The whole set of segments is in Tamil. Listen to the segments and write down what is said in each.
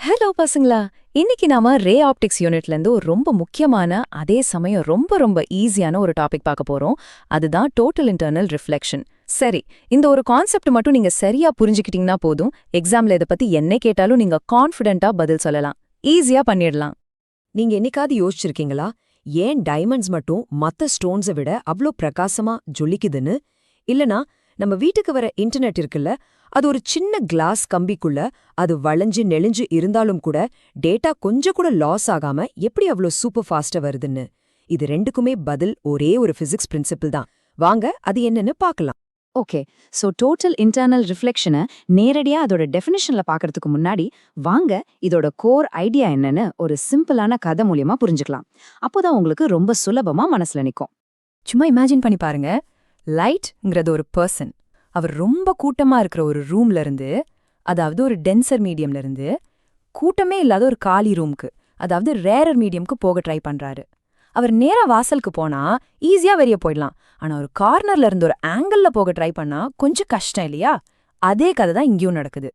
ஹலோ பசங்களா. இன்னைக்கு நாம ரே ஆப்டிக்ஸ் யூனிட்ல இருந்து ஒரு ரொம்ப முக்கியமான அதே சமயம் ரொம்ப ரொம்ப ஈஸியான ஒரு டாபிக் பார்க்க போறோம். அதுதான் டோட்டல் இன்டர்னல் ரிஃப்ளெக்ஷன். சரி, இந்த ஒரு கான்செப்ட் மட்டும் நீங்க சரியா புரிஞ்சுக்கிட்டீங்கன்னா போதும், எக்ஸாம்ல இத பத்தி என்ன கேட்டாலும் நீங்க கான்ஃபிடென்ட்டா பதில் சொல்லலாம். ஈஸியா பண்ணிடலாம். நீங்க என்னைக்காவது யோசிச்சிருக்கீங்களா, ஏன் டைமண்ட்ஸ் மட்டும் மத்த ஸ்டோன்ஸை விட அவ்ளோ பிரகாசமா ஜொலிக்குதுன்னு? இல்லனா நம்ம வீட்டுக்கு வர இன்டர்நெட் இருக்குல்ல, அது ஒரு சின்ன கிளாஸ் கம்பிக்குள்ள அது வளைஞ்சு நெளிஞ்சு இருந்தாலும் கூட டேட்டா கொஞ்சம் கூட லாஸ் ஆகாம எப்படி அவ்ளோ சூப்பர் ஃபாஸ்டா வருதுன்னு? இது ரெண்டுக்குமே பதில் ஒரே ஒரு பிசிக்ஸ் பிரின்சிபிள் தான். வாங்க அது என்னன்னு பார்க்கலாம். ஓகே, ஸோ டோட்டல் இன்டர்னல் ரிஃப்ளெக்ஷனை நேரடியா அதோட டெஃபினிஷன்ல பார்க்கறதுக்கு முன்னாடி வாங்க இதோட கோர் ஐடியா என்னன்னு ஒரு சிம்பிளான கதை மூலியமா புரிஞ்சுக்கலாம். அப்போதான் உங்களுக்கு ரொம்ப சுலபமா மனசுல நிக்கும். சும்மா இமேஜின் பண்ணி பாருங்க. லைட்ங்கிறது ஒரு பர்சன். அவர் ரொம்ப கூட்டமா இருக்கிற ஒரு ரூம்ல இருந்து, அதாவது ஒரு டென்சர் மீடியம்ல இருந்து கூட்டமே இல்லாத ஒரு காலி ரூம்க்கு, அதாவது ரேரர் மீடியம்க்கு போக ட்ரை பண்றாரு. அவர் நேரா வாசலுக்கு போனா ஈஸியா வெளிய போயிடலாம். ஆனா ஒரு கார்னர்ல இருந்து ஒரு ஆங்கிள்ல போக ட்ரை பண்ணா கொஞ்சம் கஷ்டம் இல்லையா? அதே கதை தான் இங்கேயும் நடக்குது.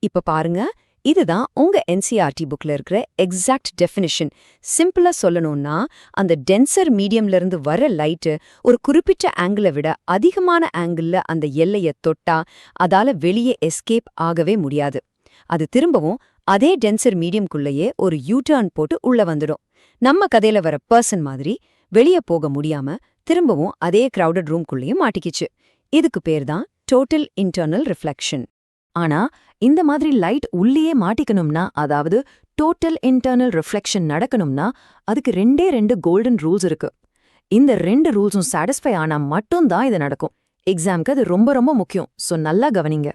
இப்ப பாருங்க, இதுதான் உங்க என்சிஆர்டி புக்ல இருக்கிற எக்ஸாக்ட் டெஃபினிஷன். சிம்பிளா சொல்லணும்னா, அந்த டென்சர் மீடியம்ல இருந்து வர லைட்டு ஒரு குறிப்பிட்ட ஆங்கிளை விட அதிகமான ஆங்கிள்ல அந்த எல்லையை தொட்டா அதால வெளியே எஸ்கேப் ஆகவே முடியாது. அது திரும்பவும் அதே டென்சர் மீடியம்குள்ளேயே ஒரு யூ-டர்ன் போட்டு உள்ள வந்துடும். நம்ம கதையில வர பர்சன் மாதிரி வெளியே போக முடியாம திரும்பவும் அதே கிரவுடட் ரூம்குள்ளேயும் மாட்டிக்கிச்சு. இதுக்கு பேர் தான் டோட்டல் இன்டர்னல் ரிஃப்ளெக்ஷன். ஆனா இந்த மாதிரி லைட் உள்ளேயே மாட்டிக்கணும்னா, அதாவது டோட்டல் இன்டர்னல் ரிஃப்ளெக்ஷன் நடக்கணும்னா அதுக்கு ரெண்டு கோல்டன் ரூல்ஸ் இருக்கு. இந்த ரெண்டு ரூல்ஸும் சாட்டிஸ்ஃபை ஆனா மட்டும்தான் இது நடக்கும். எக்ஸாம்க்கு அது ரொம்ப ரொம்ப முக்கியம். சோ நல்லா கவனிங்க.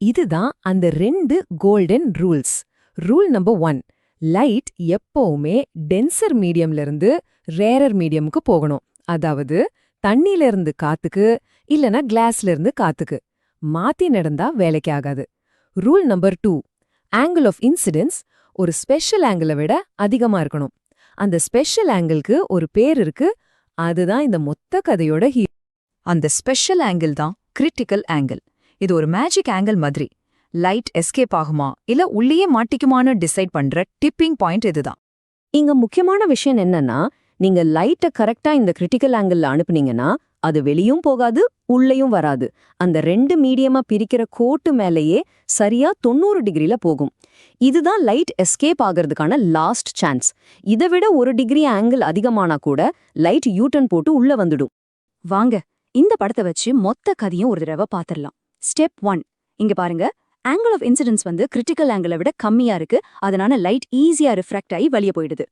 இதுதான் அந்த ரெண்டு golden rules. Rule number 1, light எப்பவுமே டென்சர் மீடியம்ல இருந்து ரேரர் மீடியமுக்கு போகணும். அதாவது தண்ணில இருந்து காத்துக்கு, இல்லனா கிளாஸ்ல இருந்து காத்துக்கு. மாத்தி நடந்தா வேலைக்கு ஆகாது. Rule number 2, angle of incidence ஒரு ஸ்பெஷல் ஆங்கிளை விட அதிகமா இருக்கணும். அந்த ஸ்பெஷல் ஆங்கிளுக்கு ஒரு பேர் இருக்கு. அதுதான் இந்த மொத்த கதையோட அந்த ஸ்பெஷல் ஆங்கிள் தான் கிரிட்டிக்கல் ஆங்கிள். இது ஒரு மேஜிக் ஆங்கிள் மாதிரி. லைட் எஸ்கேப் ஆகுமா இல்ல உள்ளேயே மாட்டிக்குமான்னு டிசைட் பண்ற டிப்பிங் பாயிண்ட் இதுதான். இங்க முக்கியமான விஷயம் என்னன்னா, நீங்க லைட்டை கரெக்டா இந்த கிரிட்டிக்கல் ஆங்கிள்ல அனுப்புனீங்கன்னா அது வெளியும் போகாது, உள்ளேயும் வராது. அந்த ரெண்டு மீடியமா பிரிக்கிற கோட்டு மேலேயே சரியா 90 டிகிரில போகும். இதுதான் லைட் எஸ்கேப் ஆகிறதுக்கான லாஸ்ட் சான்ஸ். இதை விட 1 டிகிரி ஆங்கிள் அதிகமானா கூட லைட் யூட்டன் போட்டு உள்ள வந்துடும். வாங்க இந்த படத்தை வச்சு மொத்த கதையும் ஒரு தடவை பாத்திரலாம். ஸ்டெப் 1, இங்க பாருங்க. ஆங்கிள் ஆஃப் இன்சிடென்ஸ் வந்து கிரிட்டிக்கல் ஆங்கிளை விட கம்மியா இருக்கு. அதனால லைட் ஈஸியா ரிஃப்ராக்ட் ஆகி வெளியே போயிடுது.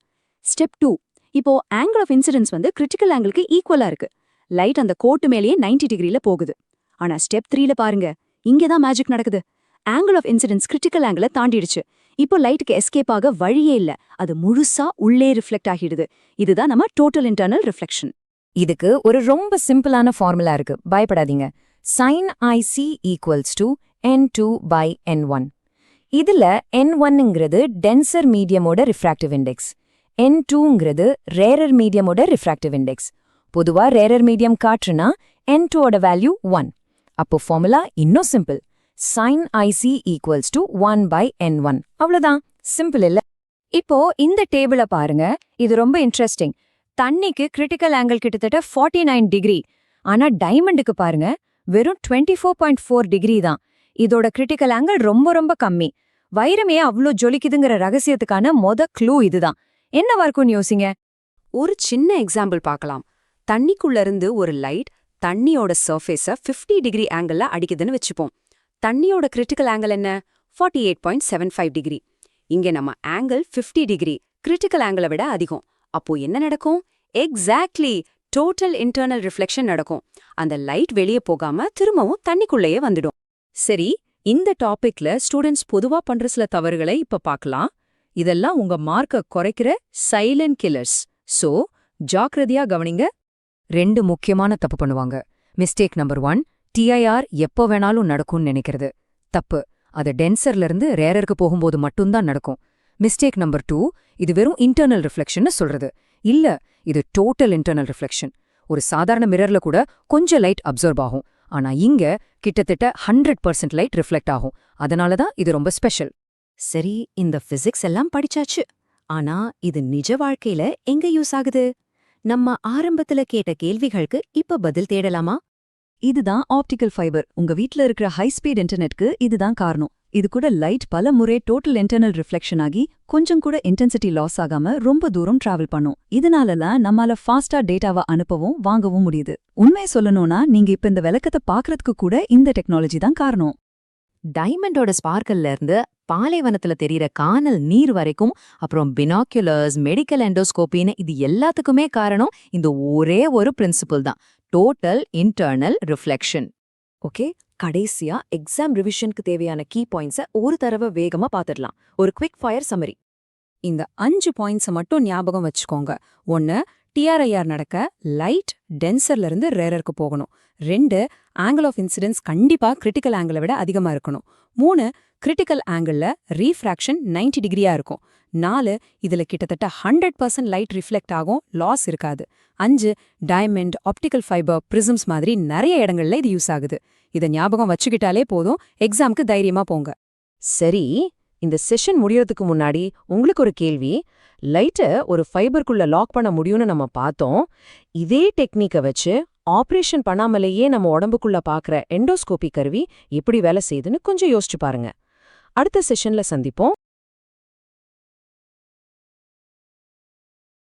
ஸ்டெப் 2, இப்போ ஆங்கிள் ஆஃப் இன்சிடென்ஸ் வந்து கிரிட்டிக்கல் ஆங்கிளுக்கு ஈக்குவலா இருக்கு. லைட் அந்த கோட்டு மேலேயே 90 டிகிரில போகுது. ஆனா ஸ்டெப் 3ல பாருங்க, இங்கதான் மேஜிக் நடக்குது. ஆங்கிள் ஆஃப் இன்சிடென்ஸ் கிரிட்டிக்கல் ஆங்கிளை தாண்டிடுச்சு. இப்போ லைட்டுக்கு எஸ்கேப் ஆக வழியே இல்ல. அது முழுசா உள்ளே ரிஃப்ளெக்ட் ஆகிடுது. இதுதான் நம்ம டோட்டல் இன்டர்னல் ரிஃப்ளெக்ஷன். இதுக்கு ஒரு ரொம்ப சிம்பிளான ஃபார்முலா இருக்கு. பயப்படாதீங்க. sin IC = N2/N1. இதுல N1ங்கிறது டென்சர் மீடியமோட ரிஃப்ராக்டிவ் இண்டெக்ஸ், N2ங்கிறது ரேரர் மீடியமோட ரிஃப்ராக்டிவ் இண்டெக்ஸ். பொதுவா ரேரர் மீடியம் காற்றுனா N2ஓட வேல்யூ 1. அப்போ ஃபார்முலா இன்னும் சிம்பிள். sin IC = 1/N1. அவ்வளவுதான். சிம்பிள் இல்ல? இப்போ இந்த டேபிள பாருங்க. இது ரொம்ப இன்ட்ரெஸ்டிங். தண்ணிக்கு கிரிட்டிக்கல் ஆங்கிள் கிட்டத்தட்ட 49 டிகிரி. ஆனா டைமண்டுக்கு பாருங்க, வெறும் 24.4 டிகிரி தான். இதோட கிரிட்டிக்கல் ஆங்கிள் ரொம்ப ரொம்ப கம்மி. வைரமே அவ்ளோ ஜொலிக்குதுங்கிற ரகசியத்துக்கான க்ளூ இதுதான். என்னவா இருக்கும்னு யோசிங்க. ஒரு சின்ன எக்ஸாம்பிள் பார்க்கலாம். தண்ணிக்குள்ள இருந்து ஒரு லைட் தண்ணியோட சர்ஃபேஸ 50 டிகிரி ஆங்கிள்ல அடிக்குதுன்னு வச்சுப்போம். தண்ணியோட கிரிட்டிக்கல் ஆங்கிள் என்ன? 48.75 டிகிரி. இங்க நம்ம ஆங்கிள் 50 டிகிரி, கிரிட்டிக்கல் ஆங்கிளை விட அதிகம். அப்போ என்ன நடக்கும்? எக்ஸாக்ட்லி டோட்டல் இன்டர்னல் ரிஃப்ளெக்ஷன் நடக்கும். அந்த லைட் வெளியே போகாம திரும்பவும் தண்ணிக்குள்ளேயே வந்துடும். சரி, இந்த டாபிக்ல ஸ்டூடெண்ட்ஸ் பொதுவா பண்ற சில தவறுகளை இப்ப பார்க்கலாம். இதெல்லாம் உங்க மார்க்க குறைக்கிற சைலண்ட் கில்லர்ஸ். சோ ஜாக்கிரதையா கவனிங்க. 2 முக்கியமான தப்பு பண்ணுவாங்க. மிஸ்டேக் நம்பர் 1, TIR எப்போ வேணாலும் நடக்கும்னு நினைக்கிறது. தப்பு. அது டென்சர்ல இருந்து ரேரருக்கு போகும்போது மட்டும்தான் நடக்கும். மிஸ்டேக் நம்பர் 2, இது வெறும் இன்டர்னல் ரிஃப்ளெக்ஷன்னு சொல்றது. இல்ல, இது டோட்டல் இன்டர்னல் ரிஃப்ளெக்ஷன். ஒரு சாதாரண மிரர்ல கூட கொஞ்சம் லைட் அப்சர்வ் ஆகும். ஆனா இங்க கிட்டத்தட்ட 100% லைட் ரிஃப்ளெக்ட் ஆகும். அதனால தான் இது ரொம்ப ஸ்பெஷல். சரி, இந்த பிசிக்ஸ் எல்லாம் படிச்சாச்சு. ஆனா இது நிஜ வாழ்க்கையில எங்க யூஸ் ஆகுது? நம்ம ஆரம்பத்துல கேட்ட கேள்விகளுக்கு இப்ப பதில் தேடலாமா? இதுதான் ஆப்டிகல் ஃபைபர். உங்க வீட்ல இருக்கிற ஹை ஸ்பீட் இன்டர்நெட்க்கு இதுதான் காரணம். இது கூட லைட் பல முறை டோட்டல் இன்டர்னல் ரிஃப்ளெக்ஷன் ஆகி கொஞ்சம் கூட இன்டென்சிட்டி லாஸ் ஆகாம ரொம்ப தூரம் டிராவல் பண்ணும். இதனாலலாம் நம்மால ஃபாஸ்டா டேட்டாவை அனுப்பவும் வாங்கவும் முடியுது. உண்மையை சொல்லணும்னா நீங்க இப்ப இந்த விளக்கத்தை பாக்குறதுக்கு கூட இந்த டெக்னாலஜி தான் காரணம். டைமண்டோட ஸ்பார்க்கல்ல இருந்து பாலைவனத்துல தெரியற கானல் நீர் வரைக்கும், அப்புறம் பினாக்குலர்ஸ், மெடிக்கல் எண்டோஸ்கோப்பின்னு இது எல்லாத்துக்குமே காரணம் இந்த ஒரே ஒரு பிரின்சிபிள் தான், டோட்டல் இன்டர்னல் ரிஃப்ளெக்ஷன். ஓகே, கடைசியா எக்ஸாம் ரிவிஷனுக்கு தேவையான கீ பாயிண்ட்ஸை ஒரு தடவை வேகமா பாத்துடலாம். ஒரு குவிக் ஃபயர் சம்மரி. இந்த 5 பாயிண்ட்ஸை மட்டும் ஞாபகம் வச்சுக்கோங்க. 1 டிஆர்ஐஆர் நடக்க லைட் டென்சர்ல இருந்து ரேரருக்கு போகணும். 2 ஆங்கிள் ஆஃப் இன்சிடென்ஸ் கண்டிப்பா கிரிட்டிக்கல் ஆங்கிளை விட அதிகமா இருக்கணும். 3 கிரிட்டிக்கல் ஆங்கிள்ல ரீஃப்ராக்ஷன் 90 டிகிரியா இருக்கும். 4 இதுல கிட்டத்தட்ட 100% லைட் ரிஃப்ளெக்ட் ஆகும், லாஸ் இருக்காது. 5 டைமண்ட், ஆப்டிகல் ஃபைபர், பிரிசம்ஸ் மாதிரி நிறைய இடங்கள்ல இது யூஸ் ஆகுது. இதை ஞாபகம் வச்சுக்கிட்டாலே போதும், எக்ஸாம்க்கு தைரியமா போங்க. சரி, இந்த செஷன் முடியறதுக்கு முன்னாடி உங்களுக்கு ஒரு கேள்வி. லைட்டை ஒரு ஃபைபருக்குள்ள லாக் பண்ண முடியும்னு நம்ம பார்த்தோம். இதே டெக்னிக்கை வச்சு ஆப்ரேஷன் பண்ணாமலேயே நம்ம உடம்புக்குள்ள பார்க்குற எண்டோஸ்கோபி கருவி எப்படி வேலை செய்யுதுன்னு கொஞ்சம் யோசிச்சு பாருங்க. அடுத்த செஷன்ல சந்திப்போம்.